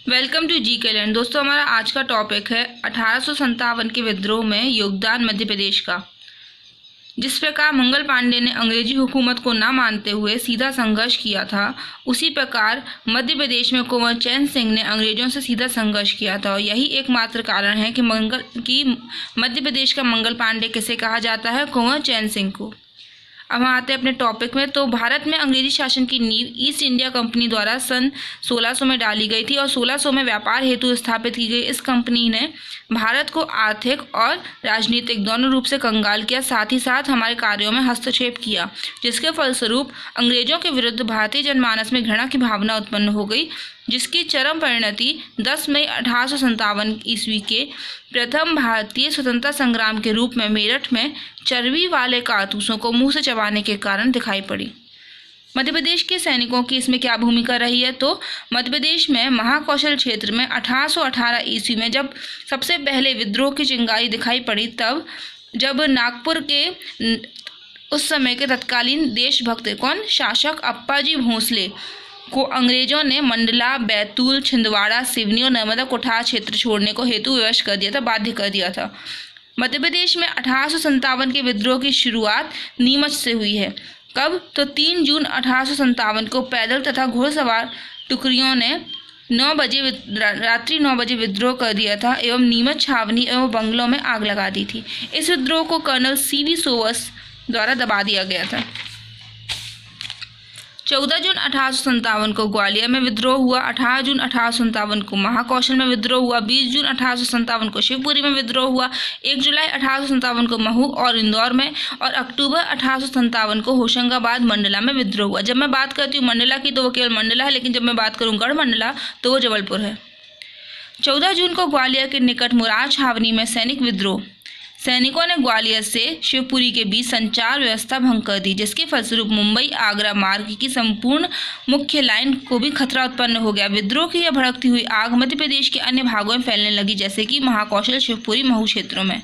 Welcome to जी कैलेंड। दोस्तों, हमारा आज का टॉपिक है 1857 के विद्रोह में योगदान मध्य प्रदेश का। जिस प्रकार मंगल पांडे ने अंग्रेजी हुकूमत को न मानते हुए सीधा संघर्ष किया था, उसी प्रकार मध्य प्रदेश में कुंवर चैन सिंह ने अंग्रेजों से सीधा संघर्ष किया था। और यही एकमात्र कारण है कि मध्य प्रदेश का मंगल पांडे किसे कहा जाता है? कुंवर चैन सिंह को। अब हम आते हैं अपने टॉपिक में। तो भारत में अंग्रेजी शासन की नींव ईस्ट इंडिया कंपनी द्वारा सन 1600 में डाली गई थी और 1600 में व्यापार हेतु स्थापित की गई इस कंपनी ने भारत को आर्थिक और राजनीतिक दोनों रूप से कंगाल किया, साथ ही साथ हमारे कार्यों में हस्तक्षेप किया, जिसके फलस्वरूप अंग्रेजों के विरुद्ध भारतीय जनमानस में घृणा की भावना उत्पन्न हो गई, जिसकी चरम परिणति 10 मई 1857 ईस्वी के प्रथम भारतीय स्वतंत्रता संग्राम के रूप में मेरठ में चर्बी वाले कारतूसों को मुंह से चबाने के कारण दिखाई पड़ी। मध्य प्रदेश के सैनिकों की इसमें क्या भूमिका रही है? तो मध्य प्रदेश में महाकौशल क्षेत्र में 1818 ईस्वी में जब सबसे पहले विद्रोह की चिंगारी दिखाई पड़ी, तब जब नागपुर के उस समय के तत्कालीन देशभक्त शासक अप्पाजी भोसले को अंग्रेजों ने मंडला, बैतूल, छिंदवाड़ा, सिवनी और नर्मदा कोठार क्षेत्र छोड़ने को हेतु विवश कर दिया था, बाध्य कर दिया था। मध्य प्रदेश में 1857 के विद्रोह की शुरुआत नीमच से हुई है। कब? तो 3 जून 1857 को पैदल तथा घुड़सवार टुकड़ियों ने रात्रि 9 बजे विद्रोह कर दिया था एवं नीमच छावनी एवं बंगलों में आग लगा दी थी। इस विद्रोह को कर्नल CV सोवर्स द्वारा दबा दिया गया था। 14 जून 1857 को ग्वालियर में विद्रोह हुआ, 18 जून 1857 को महाकौशल में विद्रोह हुआ, 20 जून 1857 को शिवपुरी में विद्रोह हुआ, 1 जुलाई 1857 को महू और इंदौर में, और अक्टूबर 1857 को होशंगाबाद मंडला में विद्रोह हुआ। जब मैं बात करती हूँ मंडला की तो वो केवल मंडला है, लेकिन जब मैं बात करूँ गढ़ मंडला तो वो जबलपुर है। 14 जून को ग्वालियर के निकट मुरार छावनी में सैनिक विद्रोह। सैनिकों ने ग्वालियर से शिवपुरी के बीच संचार व्यवस्था भंग कर दी, जिसके फलस्वरूप मुंबई आगरा मार्ग की संपूर्ण मुख्य लाइन को भी खतरा उत्पन्न हो गया। विद्रोह की यह भड़कती हुई आग मध्य प्रदेश के अन्य भागों में फैलने लगी, जैसे कि महाकौशल, शिवपुरी, महू क्षेत्रों में।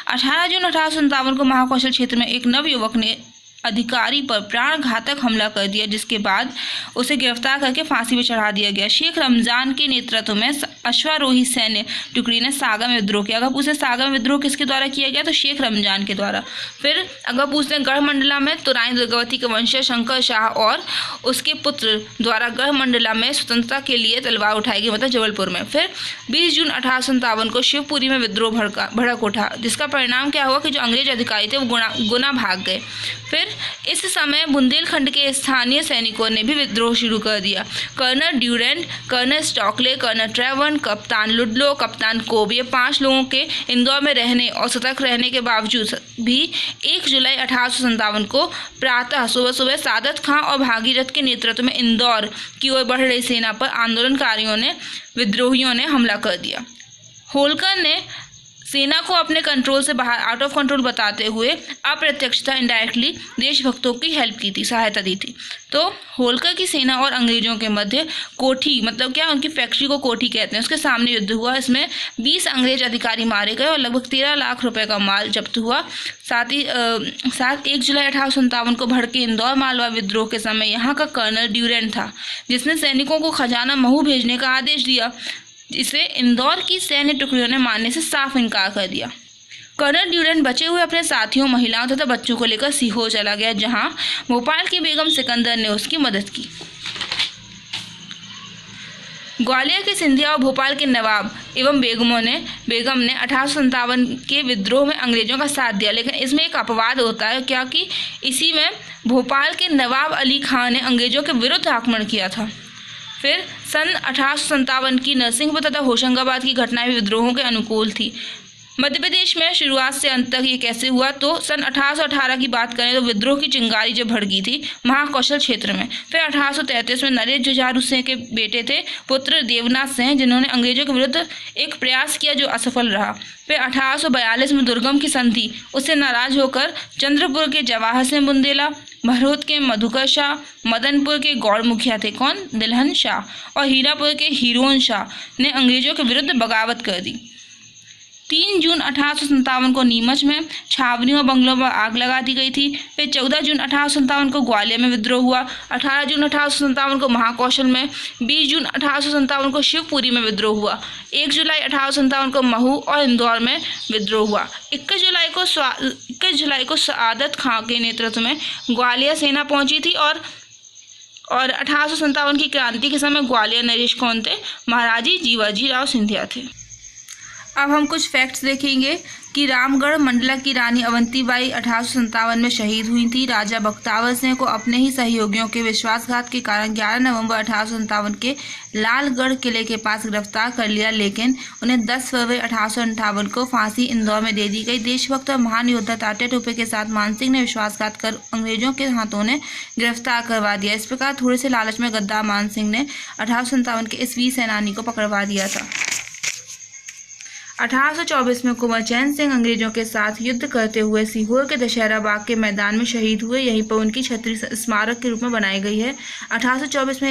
18 जून 1857 को महाकौशल क्षेत्र में एक नवयुवक ने अधिकारी पर प्राणघातक हमला कर दिया, जिसके बाद उसे गिरफ्तार करके फांसी पर चढ़ा दिया गया। शेख रमजान के नेतृत्व में अश्वारोही सैन्य टुकड़ी ने सागर में विद्रोह किया। अगर पूछते सागर में विद्रोह किसके द्वारा किया गया, तो शेख रमजान के द्वारा। फिर अगर पूछते हैं गढ़ मंडला में, तो रानी दुर्गावती के वंशज शंकर शाह और उसके पुत्र द्वारा गढ़ मंडला में स्वतंत्रता के लिए तलवार उठाई गई, मतलब जबलपुर में। फिर 20 जून 1857 को शिवपुरी में विद्रोह भड़क उठा, जिसका परिणाम क्या हुआ कि जो अंग्रेज अधिकारी थे वो गुना भाग गए। फिर इस समय बुंदेलखंड के स्थानीय सैनिकों ने भी विद्रोह शुरू कर दिया। Colonel Durand, colonel Stockley, colonel ट्रेवन, कप्तान लुडलो, कप्तान कोब, ये 5 लोगों के इंदौर में रहने और सतर्क रहने के बावजूद भी 1 जुलाई 1857 को प्रातः सुबह सादत खां और भागीरथ के नेतृत्व में इंदौर की ओर बढ़ रही सेना पर विद्रोहियों ने हमला कर दिया। होलकर ने सेना को अपने कंट्रोल से बाहर, आउट ऑफ कंट्रोल बताते हुए अप्रत्यक्षता, इनडायरेक्टली देशभक्तों की हेल्प की थी, सहायता दी थी। तो होलकर की सेना और अंग्रेजों के मध्य कोठी, मतलब क्या, उनकी फैक्ट्री को कोठी कहते हैं, उसके सामने युद्ध हुआ। इसमें 20 अंग्रेज अधिकारी मारे गए और लगभग 13 लाख रुपए का माल जब्त हुआ। साथ 1 जुलाई 1857 को भड़के इंदौर मालवा विद्रोह के समय यहाँ का कर्नल ड्यूरेंट था, जिसने सैनिकों को खजाना महू भेजने का आदेश दिया, जिसे इंदौर की सैन्य टुकड़ियों ने मानने से साफ इनकार कर दिया। कर्नल ड्यूरेंट बचे हुए अपने साथियों, महिलाओं तथा बच्चों को लेकर सीहोर चला गया, जहां भोपाल की बेगम सिकंदर ने उसकी मदद की। ग्वालियर के सिंधिया और भोपाल के नवाब एवं बेगम ने 1857 के विद्रोह में अंग्रेजों का साथ दिया, लेकिन इसमें एक अपवाद होता है, क्या कि इसी में भोपाल के नवाब अली खां ने अंग्रेजों के विरुद्ध आक्रमण किया था। फिर सन 1857 की नरसिंहपुर तथा होशंगाबाद की घटनाएं भी विद्रोहों के अनुकूल थी। मध्य प्रदेश में शुरुआत से अंत तक ये कैसे हुआ, तो सन 1818 की बात करें तो विद्रोह की चिंगारी जब भड़की थी महाकौशल क्षेत्र में। फिर 1833 में नरेश जुझारू सिंह के बेटे थे पुत्र देवनाथ सिंह, जिन्होंने अंग्रेजों के विरुद्ध एक प्रयास किया जो असफल रहा। फिर 1842 में दुर्गम की संधि, उससे नाराज होकर चंद्रपुर के जवाहर सिंह बुंदेला, भरौत के मधुकर शाह, मदनपुर के गौड़ मुखिया थे दिलहन शाह, और हीरापुर के हिरोन शाह ने अंग्रेजों के विरुद्ध बगावत कर दी। 3 जून 1857 को नीमच में छावनियों और बंगलों पर आग लगा दी गई थी। फिर 14 जून 1857 को ग्वालियर में विद्रोह हुआ। 18 जून 1857 को महाकौशल में, 20 जून 1857 को शिवपुरी में विद्रोह हुआ। 1 जुलाई 1857 को महू और इंदौर में विद्रोह हुआ। 21 जुलाई को सआदत खां के नेतृत्व में ग्वालियर सेना पहुंची थी और 1857 की क्रांति के समय ग्वालियर नरेश कौन थे? महाराजी जीवाजी राव सिंधिया थे। अब हम कुछ फैक्ट्स देखेंगे कि रामगढ़ मंडला की रानी अवंतीबाई 1857 में शहीद हुई थी। राजा बख्तावर सिंह को अपने ही सहयोगियों के विश्वासघात के कारण 11 नवंबर 1857 के लालगढ़ किले के पास गिरफ्तार कर लिया, लेकिन उन्हें 10 फरवरी 1858 को फांसी इंदौर में दे दी गई। देशभक्त और महान योद्धा तात्या टोपे के साथ मानसिंह ने विश्वासघात कर अंग्रेजों के हाथों ने गिरफ्तार करवा दिया। इस प्रकार थोड़े से लालच में गद्दार मानसिंह ने 1857 के इस वीर सेनानी को पकड़वा दिया था। 1824 में कुंवर चैन सिंह अंग्रेजों के साथ युद्ध करते हुए सीहोर के दशहरा बाग के मैदान में शहीद हुए। यहीं पर उनकी छतरी स्मारक के रूप में बनाई गई है। 1824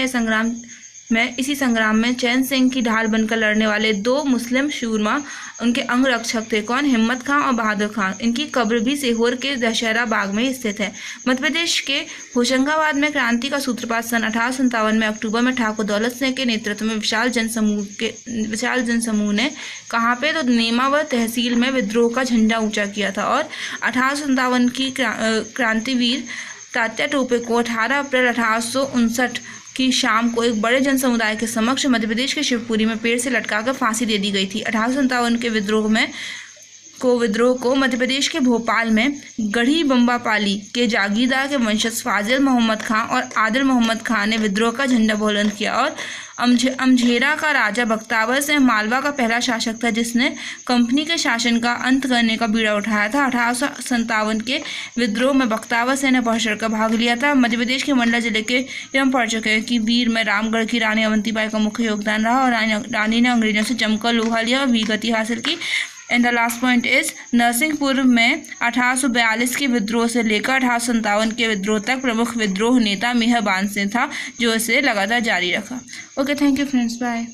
में इसी संग्राम में चैन सिंह की ढाल बनकर लड़ने वाले 2 मुस्लिम शूरमा उनके अंग रक्षक थे। कौन? हिम्मत खां और बहादुर खां। इनकी कब्र भी सीहोर के दशहरा बाग में स्थित है। मध्य प्रदेश के होशंगाबाद में क्रांति का सूत्रपात सन 1857 में अक्टूबर में ठाकुर दौलत सिंह के नेतृत्व में विशाल जनसमूह ने कहाँ पे? तो नेमावर तहसील में विद्रोह का झंडा ऊंचा किया था। और 1857 की क्रांतिवीर तात्या टोपे को 18 अप्रैल 1859 की शाम को एक बड़े जन समुदाय के समक्ष मध्य प्रदेश के शिवपुरी में पेड़ से लटकाकर फांसी दे दी गई थी। 1857 के विद्रोह को मध्य प्रदेश के भोपाल में गढ़ी बम्बापाली के जागीरदार के वंशज फाजिल मोहम्मद खां और आदिल मोहम्मद खां ने विद्रोह का झंडा बुलंद किया। और अमझेरा का राजा बख्तावर सिंह मालवा का पहला शासक था जिसने कंपनी के शासन का अंत करने का बीड़ा उठाया था। 1857 के विद्रोह में बख्तावर सिंह ने बढ़ चढ़कर भाग लिया था। मध्य प्रदेश के मंडला जिले के हम पढ़ चुके हैं कि वीर में रामगढ़ की रानी अवंतीबाई का मुख्य योगदान रहा और रानी ने अंग्रेजों से जमकर लोहा लिया और वीर गति हासिल की। And the last point is Narsinghpur में 1842 के विद्रोह से लेकर 1857 के विद्रोह तक प्रमुख विद्रोह नेता मेहरबान सिंह था जो इसे लगातार जारी रखा। Okay, thank you friends, bye.